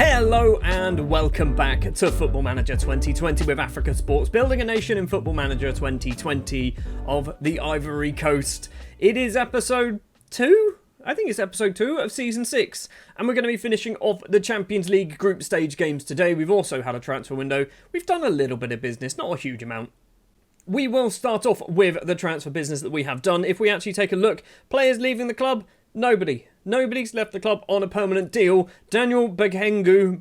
Hello and welcome back to Football Manager 2020 with Africa Sports, building a nation in Football Manager 2020 of the Ivory Coast. It is episode 2? I think it's episode 2 of season 6, and we're going to be finishing off the Champions League group stage games today. We've also had a transfer window. We've done a little bit of business, not a huge amount. We will start off with the transfer business that we have done. If we actually take a look, players leaving the club, Nobody's left the club on a permanent deal. Daniel Bengu,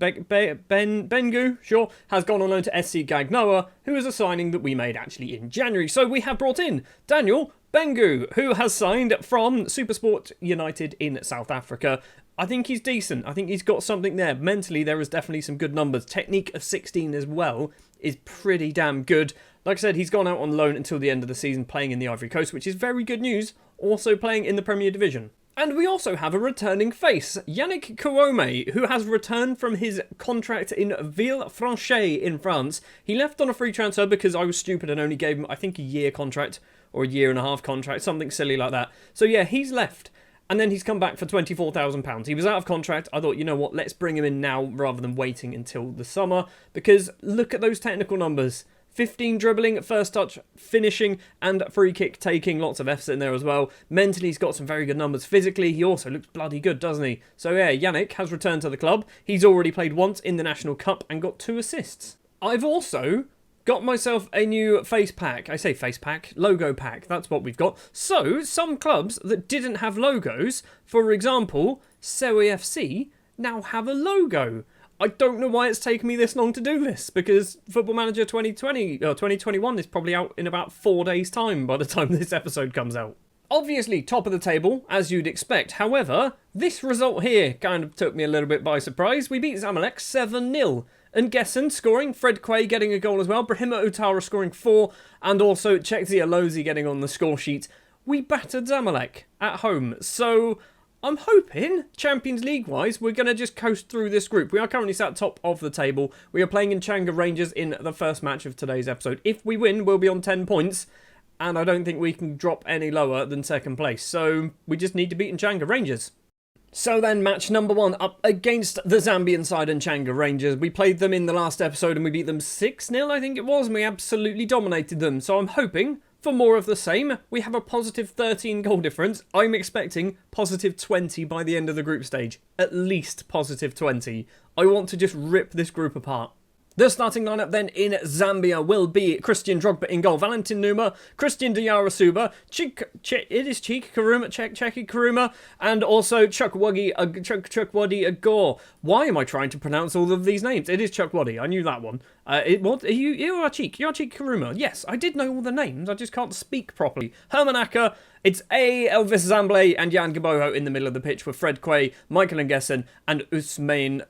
has gone on loan to SC Gagnoa, who is a signing that we made actually in January. So we have brought in Daniel Bengu, who has signed from Supersport United in South Africa. I think he's decent. I think he's got something there. Mentally, there is definitely some good numbers. Technique of 16 as well is pretty damn good. Like I said, he's gone out on loan until the end of the season playing in the Ivory Coast, which is very good news. Also playing in the Premier Division. And we also have a returning face, Yannick Kouame, who has returned from his contract in Villefranche in France. He left on a free transfer because I was stupid and only gave him, I think, a year contract or a year and a half contract, something silly like that. So yeah, he's left. And then he's come back for £24,000. He was out of contract. I thought, you know what, let's bring him in now rather than waiting until the summer. Because look at those technical numbers. 15 dribbling, first touch, finishing, and free kick taking. Lots of F's in there as well. Mentally, he's got some very good numbers. Physically, he also looks bloody good, doesn't he? So yeah, Yannick has returned to the club. He's already played once in the National Cup and got 2 assists. I've also got myself a new face pack. I say face pack, logo pack. That's what we've got. So, some clubs that didn't have logos, for example, Sewe FC, now have a logo. I don't know why it's taken me this long to do this, because Football Manager 2020 or 2021 is probably out in about 4 days' time by the time this episode comes out. Obviously, top of the table, as you'd expect. However, this result here kind of took me a little bit by surprise. We beat Zamalek 7-0. And Gessen scoring, Fred Quay getting a goal as well, Brahima Utara scoring 4, and also Chekzi Alozi getting on the score sheet. We battered Zamalek at home, so I'm hoping, Champions League-wise, we're going to just coast through this group. We are currently sat top of the table. We are playing Nchanga Rangers in the first match of today's episode. If we win, we'll be on 10 points, and I don't think we can drop any lower than second place. So we just need to beat Nchanga Rangers. So then, match number 1 up against the Zambian side, Nchanga Rangers. We played them in the last episode and we beat them 6-0, I think it was, and we absolutely dominated them. So I'm hoping for more of the same. We have a positive 13 goal difference. I'm expecting positive 20 by the end of the group stage. At least positive 20. I want to just rip this group apart. The starting lineup then in Zambia will be Christian Drogba in goal, Valentin Numa, Christian Diarra-Suba, Cheick Karuma, and also Chukwudi Agor. Why am I trying to pronounce all of these names? It is Chukwudi, I knew that one. You are Cheick Karuma. Yes, I did know all the names, I just can't speak properly. Herman Acker, it's Elvis Zamble and Jan Gaboho in the middle of the pitch with Fred Quay, Michael Ngessen, and Ousmane.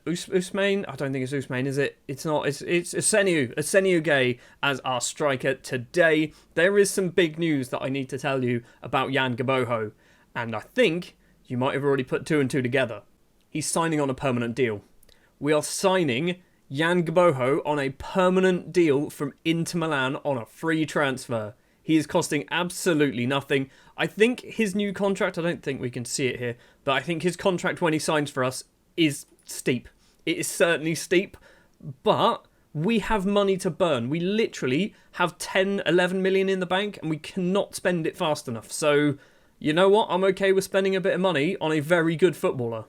I don't think it's Ousmane, is it? It's not. It's Aseniu Gay as our striker today. There is some big news that I need to tell you about Jan Gaboho, and I think you might have already put 2 and 2 together. He's signing on a permanent deal. We are signing Jan Gaboho on a permanent deal from Inter Milan on a free transfer. He is costing absolutely nothing. I think his new contract, I don't think we can see it here, but I think his contract when he signs for us is steep. It is certainly steep, but we have money to burn. We literally have 10, 11 million in the bank and we cannot spend it fast enough. So, you know what? I'm okay with spending a bit of money on a very good footballer.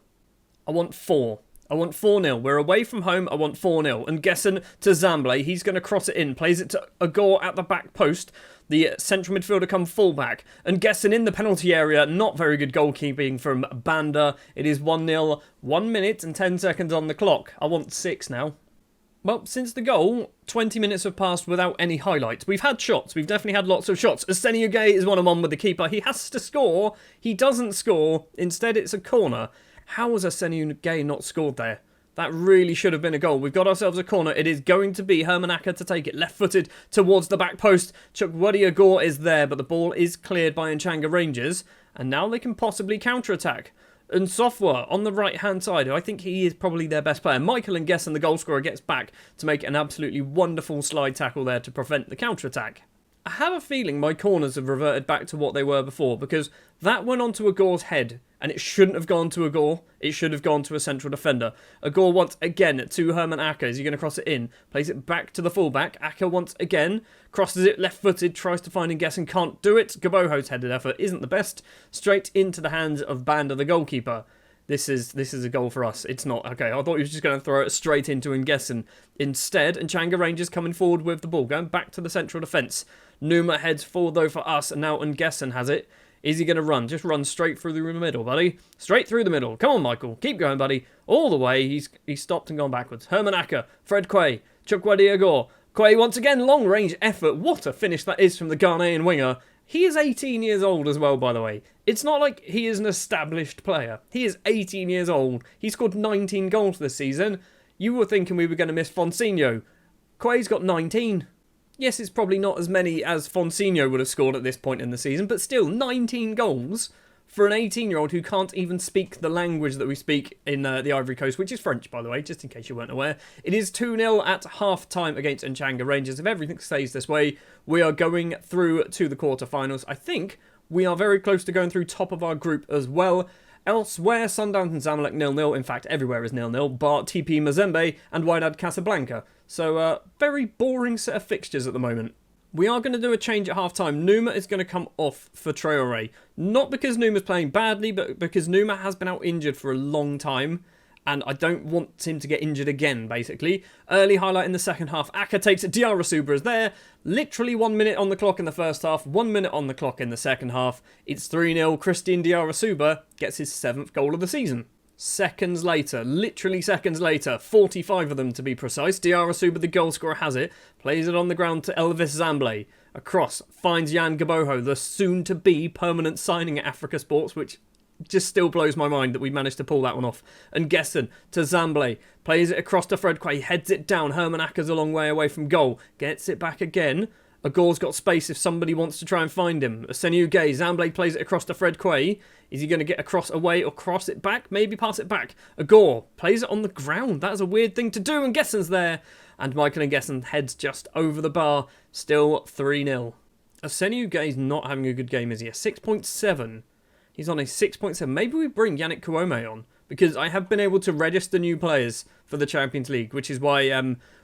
I want 4. I want 4-0. We're away from home. I want 4-0. And Gessen to Zamble. He's going to cross it in. Plays it to Agor at the back post. The central midfielder come fullback. And Gessen in the penalty area. Not very good goalkeeping from Banda. It is 1-0. 1 minute and 10 seconds on the clock. I want 6 now. Well, since the goal, 20 minutes have passed without any highlights. We've had shots. We've definitely had lots of shots. Aseni Uge is 1-on-1 with the keeper. He has to score. He doesn't score. Instead, it's a corner. How has Aseni Uge not scored there? That really should have been a goal. We've got ourselves a corner. It is going to be Herman Acker to take it. Left-footed towards the back post. Chukwudi Agor is there, but the ball is cleared by Nchanga Rangers. And now they can possibly counter-attack. And Sofwa on the right-hand side, I think he is probably their best player. Michael Ngessen, the goal scorer, gets back to make an absolutely wonderful slide tackle there to prevent the counter-attack. I have a feeling my corners have reverted back to what they were before, because that went onto Agor's head, and it shouldn't have gone to Agor. It should have gone to a central defender. Agor once again to Herman Acker. Is he going to cross it in? Plays it back to the fullback. Acker once again crosses it left-footed, tries to find Nguessan, can't do it. Gaboho's headed effort isn't the best. Straight into the hands of Banda, the goalkeeper. This is a goal for us. It's not. Okay, I thought he was just going to throw it straight into Nguessan. Instead, Nchanga Rangers coming forward with the ball, going back to the central defence. Numa heads forward though for us, and now Nguessan has it. Is he going to run? Just run straight through the middle, buddy. Straight through the middle. Come on, Michael. Keep going, buddy. All the way. He's stopped and gone backwards. Herman Acker, Fred Quay, Chukwudi Agor. Quay once again, long-range effort. What a finish that is from the Ghanaian winger. He is 18 years old as well, by the way. It's not like he is an established player. He is 18 years old. He scored 19 goals this season. You were thinking we were going to miss Fonseca. Quay's got 19. Yes, it's probably not as many as Fonseca would have scored at this point in the season, but still, 19 goals for an 18-year-old who can't even speak the language that we speak in the Ivory Coast, which is French, by the way, just in case you weren't aware. It is 2-0 at half-time against Nchanga Rangers. If everything stays this way, we are going through to the quarter-finals. I think we are very close to going through top of our group as well. Elsewhere, Sundowns and Zamalek 0-0. In fact, everywhere is 0-0, bar TP Mazembe and Wydad Casablanca. So, very boring set of fixtures at the moment. We are going to do a change at half-time. Numa is going to come off for Traore. Not because Numa's playing badly, but because Numa has been out injured for a long time. And I don't want him to get injured again, basically. Early highlight in the second half. Aka takes it. Diarra Suba is there. Literally 1 minute on the clock in the first half. 1 minute on the clock in the second half. It's 3-0. Christian Diarra Suba gets his 7th goal of the season. Seconds later, literally seconds later, 45 of them to be precise, Diarra Suba, the goal scorer, has it, plays it on the ground to Elvis Zamble. Across, finds Jan Gaboho, the soon-to-be permanent signing at Africa Sports, which just still blows my mind that we managed to pull that one off. And Nguessan to Zamble, plays it across to Fred Quay, heads it down, Herman Acker's a long way away from goal, gets it back again. Agor's got space if somebody wants to try and find him. Asenu Gay, Zamble plays it across to Fred Quay. Is he going to get across away or cross it back? Maybe pass it back. Agor plays it on the ground. That is a weird thing to do, and Nguessan's there. And Michael Nguessan heads just over the bar. Still 3-0. Asenu Gay's not having a good game, is he? A 6.7. He's on a 6.7. Maybe we bring Yannick Kouame on, because I have been able to register new players for the Champions League, which is why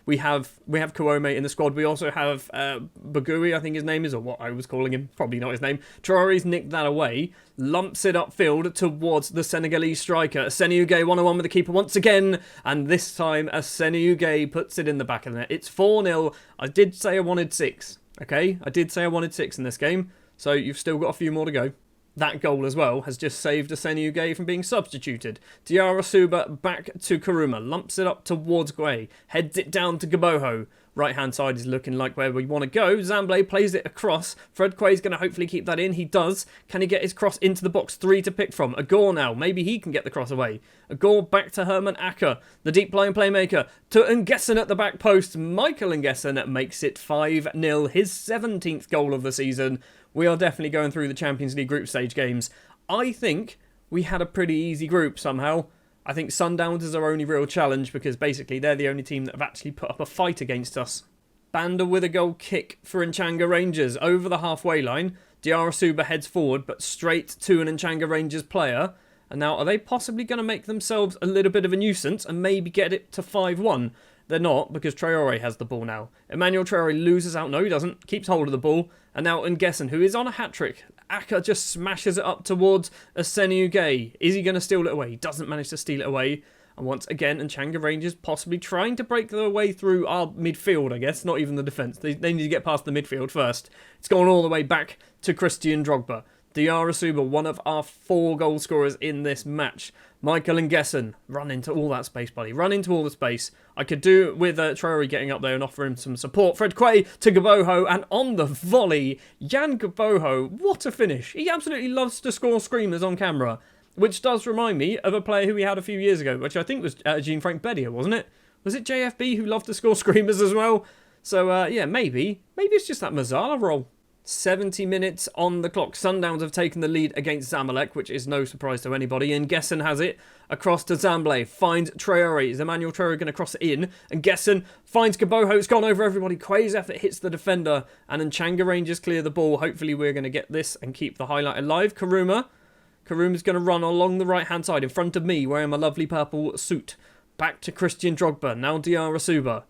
we have Kouame in the squad. We also have Bagui, I think his name is, or what I was calling him, probably not his name. Traore's nicked that away, lumps it upfield towards the Senegalese striker. Asenu Gay 1-on-1 with the keeper once again, and this time Asenu Gay puts it in the back of the net. It's 4-0. I did say I wanted 6, okay? I did say I wanted 6 in this game, so you've still got a few more to go. That goal as well has just saved Asenu Gay from being substituted. Diarra Suba back to Karuma. Lumps it up towards Guay. Heads it down to Gaboho. Right hand side is looking like where we want to go. Zamble plays it across. Fred Quay's going to hopefully keep that in. He does. Can he get his cross into the box? 3 to pick from. Agor now. Maybe he can get the cross away. Agor back to Herman Acker. The deep line playmaker to Nguessan at the back post. Michael Nguessan makes it 5-0. His 17th goal of the season. We are definitely going through the Champions League group stage games. I think we had a pretty easy group somehow. I think Sundowns is our only real challenge because basically they're the only team that have actually put up a fight against us. Banda with a goal kick for Nchanga Rangers over the halfway line. Diarra Suba heads forward but straight to an Nchanga Rangers player. And now are they possibly going to make themselves a little bit of a nuisance and maybe get it to 5-1? They're not, because Traore has the ball now. Emmanuel Traore loses out. No, he doesn't. Keeps hold of the ball. And now Nguessan, who is on a hat-trick. Aka just smashes it up towards Asenu Gay. Is he going to steal it away? He doesn't manage to steal it away. And once again, Nchanga Rangers possibly trying to break their way through our midfield, I guess. Not even the defence. They need to get past the midfield first. It's gone all the way back to Christian Drogba. Diarra Suba, one of our 4 goal scorers in this match. Michael Nguessan, run into all that space, buddy. Run into all the space. I could do with Traore getting up there and offer him some support. Fred Quay to Gaboho, and on the volley, Jan Gaboho, what a finish. He absolutely loves to score screamers on camera, which does remind me of a player who we had a few years ago, which I think was Jean-Frank Bedia, wasn't it? Was it JFB who loved to score screamers as well? So, yeah, maybe it's just that Mazzala role. 70 minutes on the clock. Sundowns have taken the lead against Zamalek, which is no surprise to anybody. And Gessen has it across to Zamble. Finds Traore. Is Emmanuel Traore going to cross it in? And Gessen finds Gaboho. It's gone over everybody. Quay's effort hits the defender. And Nchanga Rangers clear the ball. Hopefully we're going to get this and keep the highlight alive. Karuma's going to run along the right-hand side in front of me, wearing my lovely purple suit. Back to Christian Drogba. Now Diarra Suba.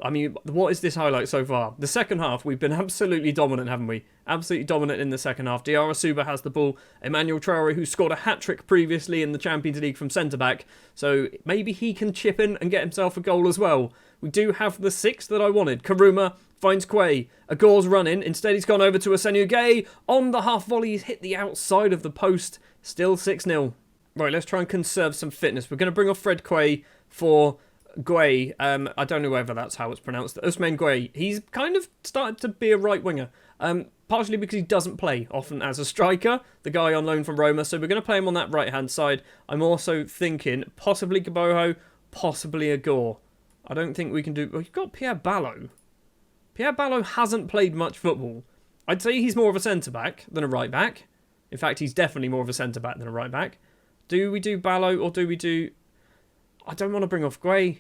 I mean, what is this highlight so far? The second half, we've been absolutely dominant, haven't we? Absolutely dominant in the second half. Diarra Suba has the ball. Emmanuel Traore, who scored a hat-trick previously in the Champions League from centre-back. So maybe he can chip in and get himself a goal as well. We do have the 6 that I wanted. Karuma finds Quay. Agor's running. Instead, he's gone over to Asenio Gay. On the half volley, he's hit the outside of the post. Still 6-0. Right, let's try and conserve some fitness. We're going to bring off Fred Quay for Guay. I don't know whether that's how it's pronounced. Ousmane Guay. He's kind of started to be a right winger. Partially because he doesn't play often as a striker. The guy on loan from Roma. So we're going to play him on that right-hand side. I'm also thinking possibly Gaboho, possibly Agor. I don't think we can do... Well, you've got Pierre Ballot. Pierre Ballot hasn't played much football. I'd say he's more of a centre-back than a right-back. In fact, he's definitely more of a centre-back than a right-back. Do we do Ballot or do we do... I don't want to bring off Guay.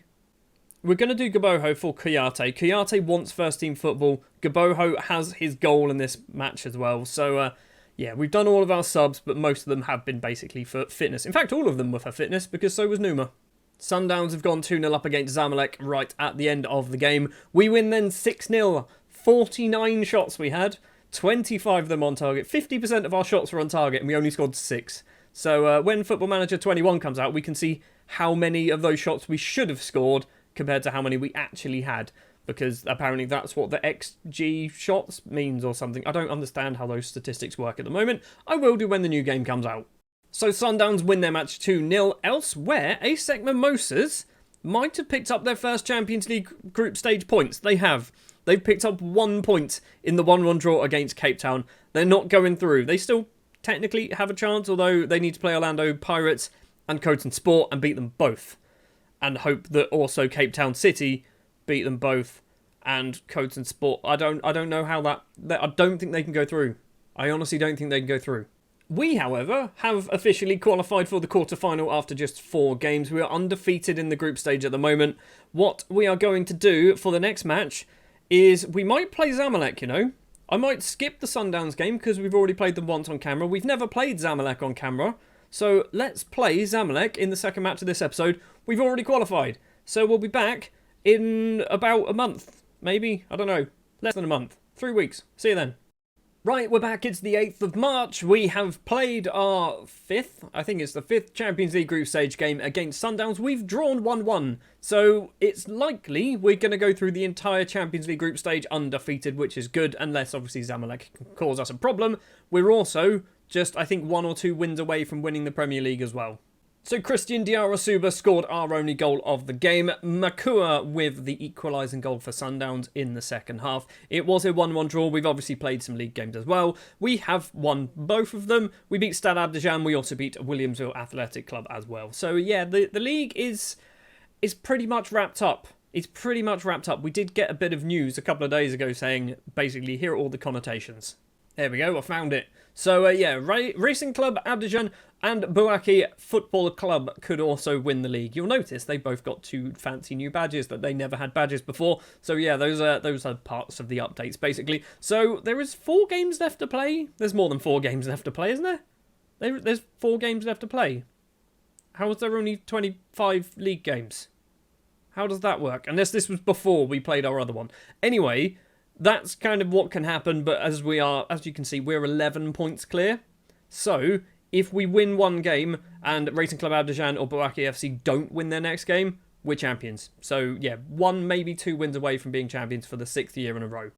We're going to do Gaboho for Kouyaté. Kouyaté wants first-team football. Gaboho has his goal in this match as well. So, yeah, we've done all of our subs, but most of them have been basically for fitness. In fact, all of them were for fitness, because so was Numa. Sundowns have gone 2-0 up against Zamalek right at the end of the game. We win then 6-0. 49 shots we had. 25 of them on target. 50% of our shots were on target, and we only scored 6. So when Football Manager 21 comes out, we can see how many of those shots we should have scored compared to how many we actually had. Because apparently that's what the XG shots means or something. I don't understand how those statistics work at the moment. I will do when the new game comes out. So Sundowns win their match 2-0. Elsewhere, ASEC Mimosas might have picked up their first Champions League group stage points. They have. They've picked up 1 point in the 1-1 draw against Cape Town. They're not going through. They still technically have a chance, although they need to play Orlando Pirates and Coton Sport and beat them both. And hope that also Cape Town City beat them both and Coton Sport. I don't know how that I don't think they can go through. I honestly don't think they can go through. We, however, have officially qualified for the quarter-final after just 4 games. We are undefeated in the group stage at the moment. What we are going to do for the next match is we might play Zamalek, you know. I might skip the Sundowns game because we've already played them once on camera. We've never played Zamalek on camera. So let's play Zamalek in the second match of this episode. We've already qualified. So we'll be back in about a month. Maybe, I don't know. Less than a month. 3 weeks. See you then. Right, we're back. It's the 8th of March. We have played our 5th, I think it's the 5th Champions League group stage game against Sundowns. We've drawn 1-1, so it's likely we're going to go through the entire Champions League group stage undefeated, which is good, unless obviously Zamalek can cause us a problem. We're also just, I think, 1 or 2 wins away from winning the Premier League as well. So Christian Diarra Suba scored our only goal of the game. Makua with the equalising goal for Sundowns in the second half. It was a 1-1 draw. We've obviously played some league games as well. We have won both of them. We beat Stade Abidjan. We also beat Williamsville Athletic Club as well. So yeah, the league is pretty much wrapped up. It's pretty much wrapped up. We did get a bit of news a couple of days ago saying, basically, here are all the connotations. There we go, I found it. So, yeah, Racing Club Abidjan and Bouaki Football Club could also win the league. You'll notice they both got 2 fancy new badges that they never had badges before. So, yeah, those are parts of the updates, basically. So, there is 4 games left to play. There's more than 4 games left to play, isn't there? There's 4 games left to play. How is there only 25 league games? How does that work? Unless this was before we played our other one. Anyway, that's kind of what can happen, but as you can see, we're 11 points clear. So, if we win 1 game and Racing Club Abidjan or Bouaki FC don't win their next game, we're champions. So, yeah, 1, maybe 2 wins away from being champions for the 6th year in a row.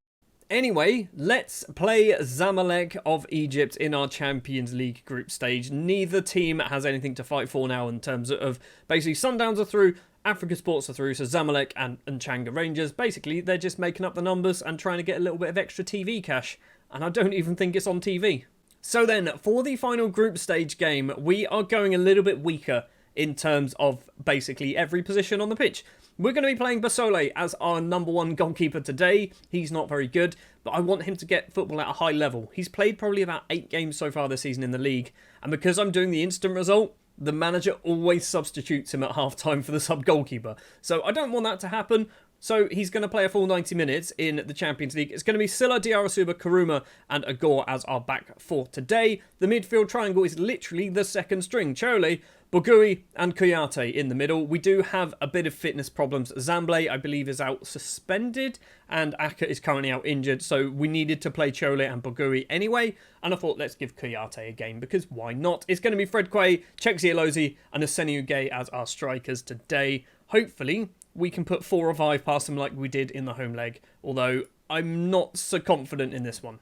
Anyway, let's play Zamalek of Egypt in our Champions League group stage. Neither team has anything to fight for now in terms of basically Sundowns are through, Africa Sports are through, so Zamalek and Nchanga Rangers, basically they're just making up the numbers and trying to get a little bit of extra TV cash. And I don't even think it's on TV. So then, for the final group stage game, we are going a little bit weaker in terms of basically every position on the pitch. We're going to be playing Basole as our number one goalkeeper today. He's not very good, but I want him to get football at a high level. He's played probably about 8 games so far this season in the league, and because I'm doing the instant result, the manager always substitutes him at half-time for the sub-goalkeeper. So I don't want that to happen. So he's going to play a full 90 minutes in the Champions League. It's going to be Silla, Diarasuba, Karuma and Agor as our back four today. The midfield triangle is literally the second string. Chole, Bogui and Kuyate in the middle. We do have a bit of fitness problems. Zamble, I believe, is out suspended and Aka is currently out injured. So we needed to play Chole and Bogui anyway. And I thought, let's give Kuyate a game because why not? It's going to be Fred Quay, Cheksi Alozi and Asenu Gay as our strikers today. Hopefully, we can put 4 or 5 past them like we did in the home leg, although I'm not so confident in this one.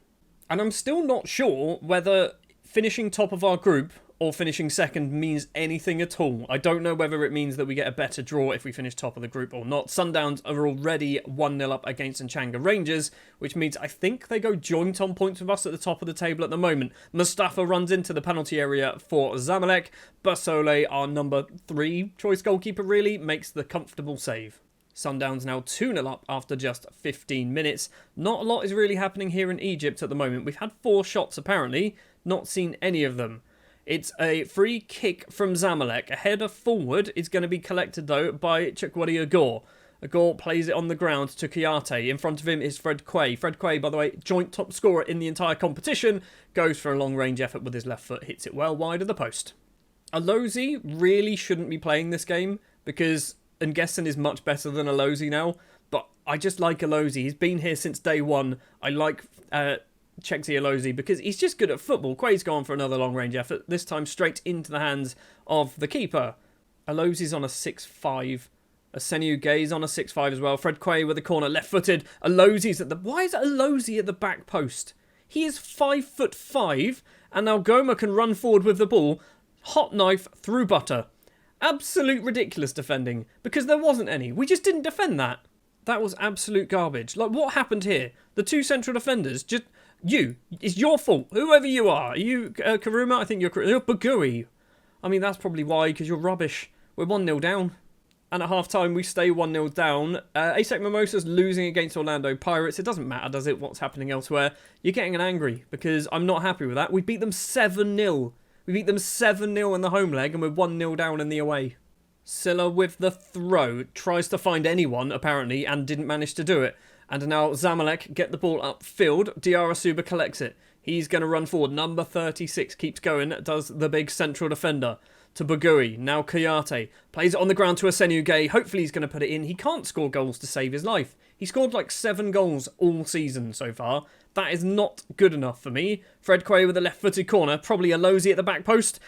And I'm still not sure whether finishing top of our group or finishing second means anything at all. I don't know whether it means that we get a better draw if we finish top of the group or not. Sundowns are already 1-0 up against Nchanga Rangers, which means I think they go joint on points with us at the top of the table at the moment. Mustafa runs into the penalty area for Zamalek. Basole, our number 3 choice goalkeeper, really makes the comfortable save. Sundowns now 2-0 up after just 15 minutes. Not a lot is really happening here in Egypt at the moment. We've had 4 shots apparently, not seen any of them. It's a free kick from Zamalek. A header forward is going to be collected, though, by Chukwudi Agor. Agor plays it on the ground to Kuyate. In front of him is Fred Quay. Fred Quay, by the way, joint top scorer in the entire competition, goes for a long-range effort with his left foot, hits it well wide of the post. Alozi really shouldn't be playing this game because Ngessen is much better than Alozi now, but I just like Alozi. He's been here since day one. I like Cheksi Alozi because he's just good at football. Quay's gone for another long-range effort, this time straight into the hands of the keeper. Alozi's on a 6'5". Asenu Gay's on a 6'5" as well. Fred Quay with the corner, left-footed. Alozi's at the... Why is Alozi at the back post? He is 5'5", and now Goma can run forward with the ball. Hot knife through butter. Absolute ridiculous defending, because there wasn't any. We just didn't defend that. That was absolute garbage. Like, what happened here? The 2 central defenders just... It's your fault. Whoever you are you Karuma? I think you're Bagui. I mean, that's probably why, because you're rubbish. We're 1-0 down. And at half-time, we stay 1-0 down. ASEC Mimosa's losing against Orlando Pirates. It doesn't matter, does it, what's happening elsewhere? You're getting an angry, because I'm not happy with that. We beat them 7-0. We beat them 7-0 in the home leg, and we're 1-0 down in the away. Silla with the throw. Tries to find anyone, apparently, and didn't manage to do it. And now Zamalek get the ball upfield. Diarasuba collects it. He's going to run forward. Number 36 keeps going. Does the big central defender to Bagui. Now Kuyate plays it on the ground to Asenu Gay. Hopefully he's going to put it in. He can't score goals to save his life. He scored like 7 goals all season so far. That is not good enough for me. Fred Quay with a left-footed corner. Probably Alozi at the back post.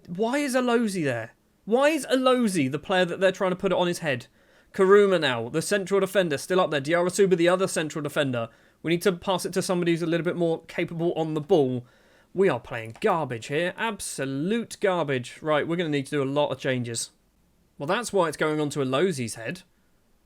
Why is Alozi there? Why is Alozi the player that they're trying to put it on his head? Karuma now, the central defender, still up there. Diarasuba, the other central defender. We need to pass it to somebody who's a little bit more capable on the ball. We are playing garbage here. Absolute garbage. Right, we're going to need to do a lot of changes. Well, that's why it's going on to Alozi's head.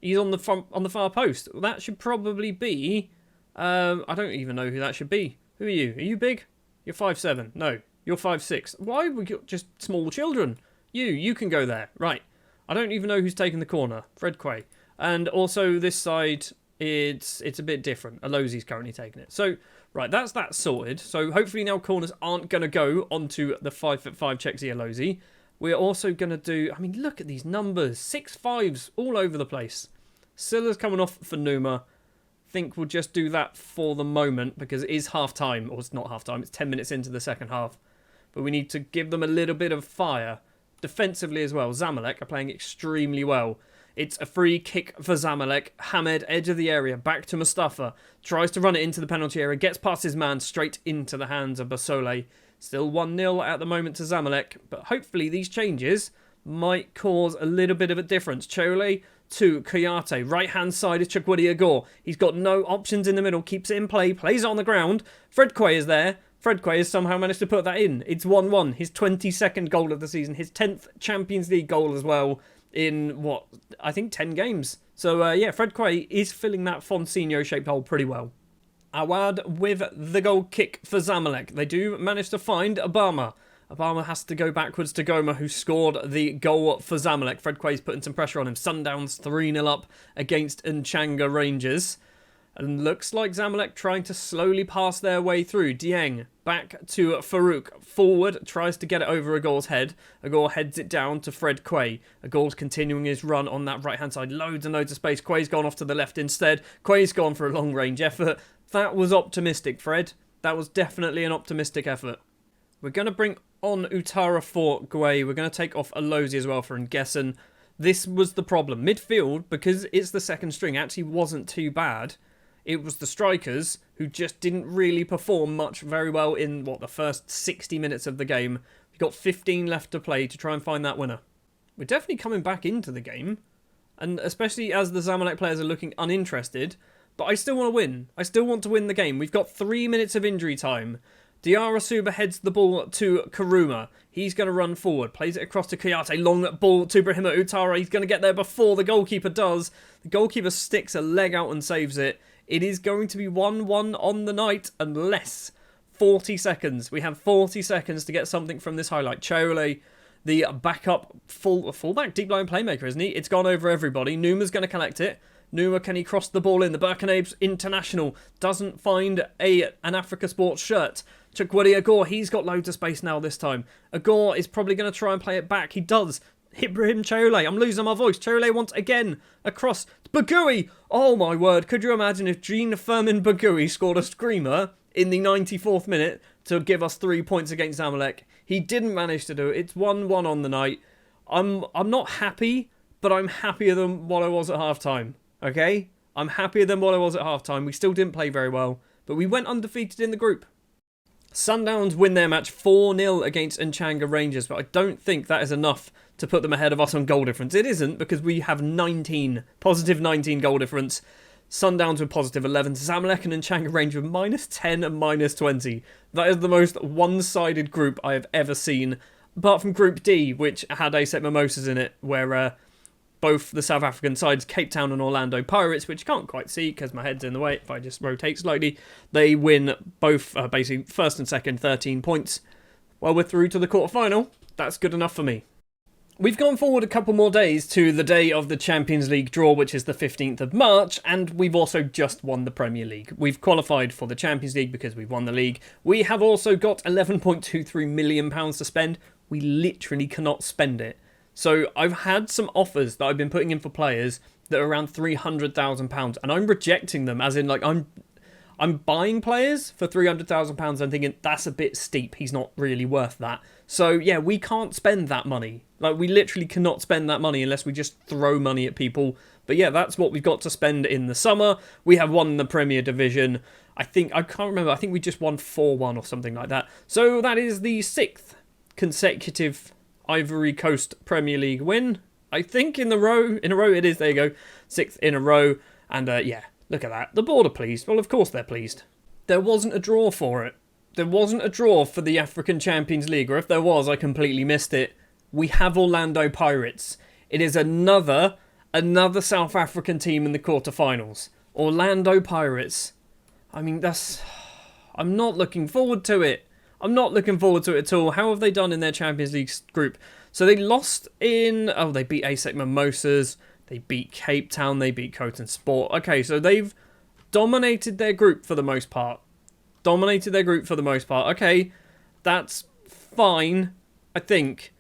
He's on the far post. Well, that should probably be... I don't even know who that should be. Who are you? Are you big? You're 5'7". No, you're 5'6". Why have we got just small children? You can go there. Right. I don't even know who's taking the corner. Fred Quay. And also this side, it's a bit different. Alozi's currently taking it. So, right, that's that sorted. So hopefully now corners aren't going to go onto the 5'5" Cheksi Alozi. We're also going to do... I mean, look at these numbers. 6 5s all over the place. Silla's coming off for Numa. Think we'll just do that for the moment because it is half-time. Or it's not half-time. It's 10 minutes into the second half. But we need to give them a little bit of fire. Defensively as well, Zamalek are playing extremely well. It's a free kick for Zamalek. Hamed, edge of the area, back to Mustafa. Tries to run it into the penalty area, gets past his man, straight into the hands of Basole. Still 1-0 at the moment to Zamalek, but hopefully these changes might cause a little bit of a difference. Chole to Kuyate. Right-hand side is Chukwudi Agor. He's got no options in the middle, keeps it in play, plays it on the ground. Fred Quay is there. Fred Quay has somehow managed to put that in. It's 1-1. His 22nd goal of the season. His 10th Champions League goal as well in, I think 10 games. So, yeah, Fred Quay is filling that Fonseca-shaped hole pretty well. Awad with the goal kick for Zamalek. They do manage to find Obama. Obama has to go backwards to Goma, who scored the goal for Zamalek. Fred Quay's putting some pressure on him. Sundowns 3-0 up against Nchanga Rangers. And looks like Zamalek trying to slowly pass their way through. Dieng back to Farouk. Forward, tries to get it over Agor's head. Agor heads it down to Fred Quay. Agor's continuing his run on that right-hand side. Loads and loads of space. Quay's gone off to the left instead. Quay's gone for a long-range effort. That was optimistic, Fred. That was definitely an optimistic effort. We're going to bring on Utara for Guay. We're going to take off Alozi as well for Ngessen. This was the problem. Midfield, because it's the second string, actually wasn't too bad. It was the strikers who just didn't really perform very well in, the first 60 minutes of the game. We've got 15 left to play to try and find that winner. We're definitely coming back into the game, and especially as the Zamalek players are looking uninterested, but I still want to win. I still want to win the game. We've got 3 minutes of injury time. Diarra Suba heads the ball to Karuma. He's going to run forward. Plays it across to Kayate. Long ball to Brahima Utara. He's going to get there before the goalkeeper does. The goalkeeper sticks a leg out and saves it. It is going to be 1-1 on the night unless 40 seconds. We have 40 seconds to get something from this highlight. Chaole, the backup fullback deep line playmaker, isn't he? It's gone over everybody. Numa's going to collect it. Numa, can he cross the ball in? The Birkenabes International doesn't find an Africa Sports shirt. Chukwudi Agor, he's got loads of space now this time. Agor is probably going to try and play it back. He does. Ibrahim Chaole. I'm losing my voice. Chaole once again across. Bagui. Oh my word. Could you imagine if Jean Firmin Bagui scored a screamer in the 94th minute to give us 3 points against Zamalek? He didn't manage to do it. It's 1-1 on the night. I'm not happy, but I'm happier than what I was at half-time. Okay? I'm happier than what I was at half-time. We still didn't play very well, but we went undefeated in the group. Sundowns win their match 4-0 against Nchanga Rangers, but I don't think that is enough to put them ahead of us on goal difference. It isn't, because we have positive 19 goal difference. Sundowns with positive 11. Zamalek and Nchanga Rangers with -10 and -20. That is the most one-sided group I have ever seen, apart from Group D, which had ASEC Mimosas in it, where both the South African sides, Cape Town and Orlando Pirates, which you can't quite see because my head's in the way if I just rotate slightly, they win both, basically first and second, 13 points. Well, we're through to the quarterfinal. That's good enough for me. We've gone forward a couple more days to the day of the Champions League draw, which is the 15th of March, and we've also just won the Premier League. We've qualified for the Champions League because we've won the league. We have also got £11.23 million to spend. We literally cannot spend it. So I've had some offers that I've been putting in for players that are around £300,000, and I'm rejecting them, as in, like, I'm buying players for £300,000 and thinking, that's a bit steep, he's not really worth that. So, yeah, we can't spend that money. Like, we literally cannot spend that money unless we just throw money at people. But yeah, that's what we've got to spend in the summer. We have won the Premier Division. I can't remember, I think we just won 4-1 or something like that. So that is the 6th consecutive Ivory Coast Premier League win. I think in a row it is, there you go. 6th in a row. And yeah, look at that. The board are pleased. Well, of course they're pleased. There wasn't a draw for it. There wasn't a draw for the African Champions League, or if there was, I completely missed it. We have Orlando Pirates. It is another South African team in the quarterfinals. Orlando Pirates. I mean, I'm not looking forward to it. I'm not looking forward to it at all. How have they done in their Champions League group? So they lost they beat ASEC Mimosas, they beat Cape Town, they beat Coton Sport. Okay, so they've dominated their group for the most part. Okay, that's fine, I think.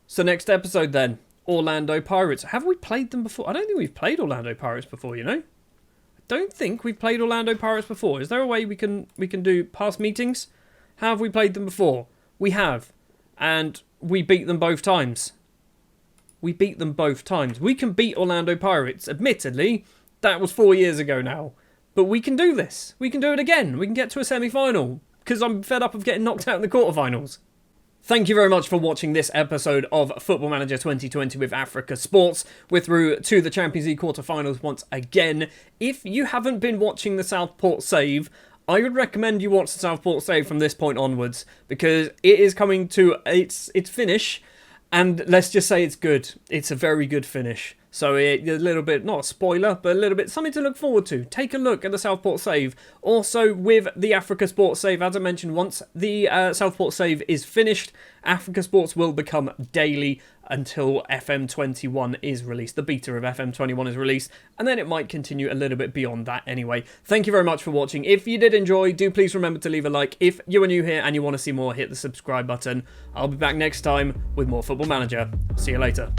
So next episode then, Orlando Pirates. Have we played them before? I don't think we've played Orlando Pirates before, you know? I don't think we've played Orlando Pirates before. Is there a way we can do past meetings? Have we played them before? We have. And we beat them both times. We can beat Orlando Pirates. Admittedly, that was 4 years ago now. But we can do this. We can do it again. We can get to a semi-final. Because I'm fed up of getting knocked out in the quarterfinals. Thank you very much for watching this episode of Football Manager 2020 with Africa Sports. We're through to the Champions League quarterfinals once again. If you haven't been watching the Southport save, I would recommend you watch the Southport save from this point onwards, because it is coming to its finish, and let's just say it's good. It's a very good finish. So a little bit, not a spoiler, but a little bit something to look forward to. Take a look at the Southport save. Also with the Africa Sports save, as I mentioned, once the Southport save is finished, Africa Sports will become daily until FM21 is released. The beta of FM21 is released, and then it might continue a little bit beyond that anyway. Thank you very much for watching. If you did enjoy, do please remember to leave a like. If you are new here and you want to see more, hit the subscribe button. I'll be back next time with more Football Manager. See you later.